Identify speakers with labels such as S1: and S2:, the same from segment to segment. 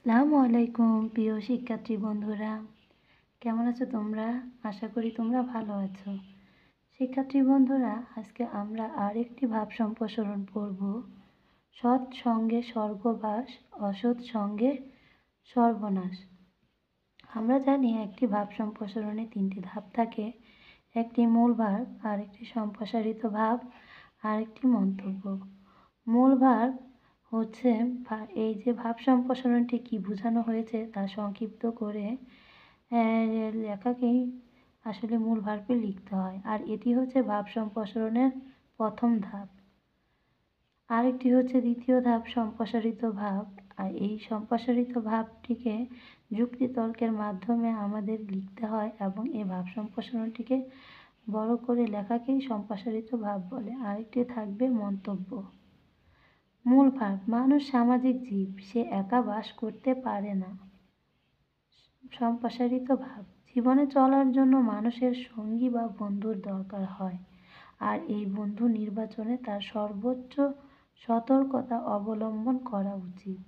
S1: আসসালামু আলাইকুম প্রিয় শিক্ষার্থী বন্ধুরা, কেমন আছো তোমরা? আশা করি তোমরা ভালো আছো। শিক্ষার্থী বন্ধুরা, আজকে আমরা আরেকটি ভাব সম্প্রসারণ পড়ব। সৎ সঙ্গে স্বর্গবাস, অসৎ সঙ্গে সর্বনাশ। আমরা জানি একটি ভাব সম্প্রসারণে তিনটি ধাপ থাকে। একটি মূল ভাব, আরেকটি সম্প্রসারিত ভাব, আরেকটি মন্তব্য। মূল ভাব হচ্ছে এই যে ভাব সম্প্রসারণটি কী বোঝানো হয়েছে তা সংক্ষিপ্ত করে লেখাকেই আসলে মূল ভাবে লিখতে হয়, আর এটি হচ্ছে ভাব সম্প্রসারণের প্রথম ধাপ। আরেকটি হচ্ছে দ্বিতীয় ধাপ, সম্প্রসারিত ভাব। আর এই সম্প্রসারিত ভাবটিকে যুক্তিতর্কের মাধ্যমে আমাদের লিখতে হয় এবং এই ভাব সম্প্রসারণটিকে বড় করে লেখাকেই সম্প্রসারিত ভাব বলে। আরেকটি থাকবে মন্তব্য। মূল ভাব, মানুষ সামাজিক জীব, সে একা বাস করতে পারে না। সম্প্রসারিত ভাব, জীবনে চলার জন্য মানুষের সঙ্গী বা বন্ধুর দরকার হয়, আর এই বন্ধু নির্বাচনে তার সর্বোচ্চ সতর্কতা অবলম্বন করা উচিত।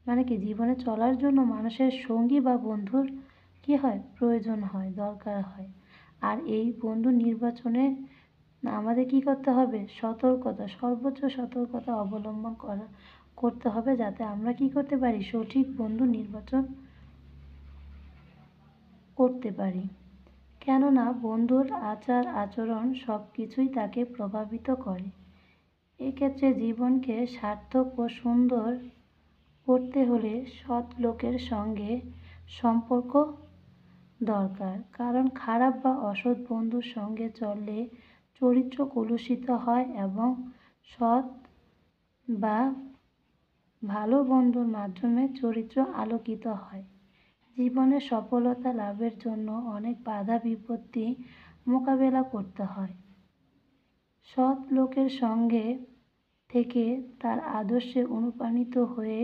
S1: মানে কি, জীবনে চলার জন্য মানুষের সঙ্গী বা বন্ধুর কি হয়, প্রয়োজন হয়, দরকার হয়, আর এই বন্ধু নির্বাচনে আমাদের কি করতে হবে, সতর্কতা, সর্বোচ্চ সতর্কতা অবলম্বন করতে হবে, যাতে আমরা কি করতে পারি, সঠিক বন্ধু নির্বাচন করতে পারি। কেননা বন্ধুর আচার আচরণ সব কিছুই তাকে প্রভাবিত করে। এক্ষেত্রে জীবনকে সার্থক ও সুন্দর করতে হলে সৎ লোকের সঙ্গে সম্পর্ক দরকার, কারণ খারাপ বা অসৎ বন্ধুর সঙ্গে চললে চরিত্র কলুষিত হয় এবং সৎ বা ভালো বন্ধুর মাধ্যমে চরিত্র আলোকিত হয়। জীবনে সফলতা লাভের জন্য অনেক বাধা বিপত্তি মোকাবেলা করতে হয়। সৎ লোকের সঙ্গে থেকে তার আদর্শে অনুপ্রাণিত হয়ে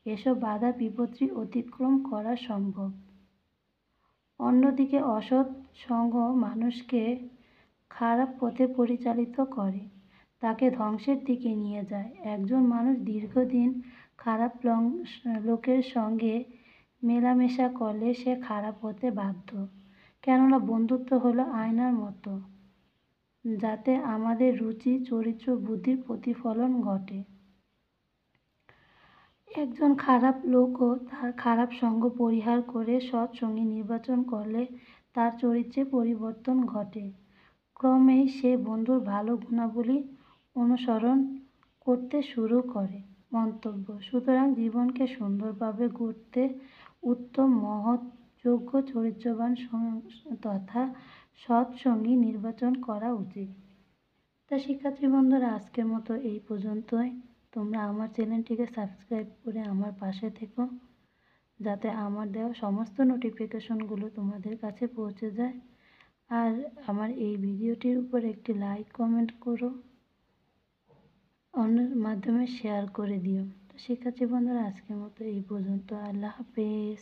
S1: এসব বাধা বিপত্তি অতিক্রম করা সম্ভব। অন্যদিকে অসৎ সঙ্গ মানুষকে খারাপ পথে পরিচালিত করে, তাকে ধ্বংসের দিকে নিয়ে যায়। একজন মানুষ দীর্ঘদিন খারাপ লোকের সঙ্গে মেলামেশা করলে সে খারাপ হতে বাধ্য। কেননা বন্ধুত্ব হলো আয়নার মতো, যাতে আমাদের রুচি, চরিত্র, বুদ্ধির প্রতিফলন ঘটে। একজন খারাপ লোকও তার খারাপ সঙ্গ পরিহার করে সৎ সঙ্গী নির্বাচন করলে তার চরিত্রে পরিবর্তন ঘটে। ক্রমেই সে বন্ধুর ভালো গুণাবলী অনুসরণ করতে শুরু করে। মন্তব্য, সুতরাং জীবনকে সুন্দরভাবে গড়তে উত্তম, মহৎ, যোগ্য, চরিত্রবান তথা সৎ সঙ্গী নির্বাচন করা উচিত। তা শিক্ষার্থী বন্ধুরা, আজকের মতো এই পর্যন্তই। তোমরা আমার চ্যানেলটিকে সাবস্ক্রাইব করে আমার পাশে থেকো, যাতে আমার দেওয়া সমস্ত নোটিফিকেশনগুলো তোমাদের কাছে পৌঁছে যায়। আর আমার এই ভিডিওটির উপর একটি লাইক কমেন্ট করো, অন্যের মাধ্যমে শেয়ার করে দিও। তো শিক্ষার্থী বন্ধুরা, আজকের মতো এই পর্যন্ত। আল্লাহ হাফেজ।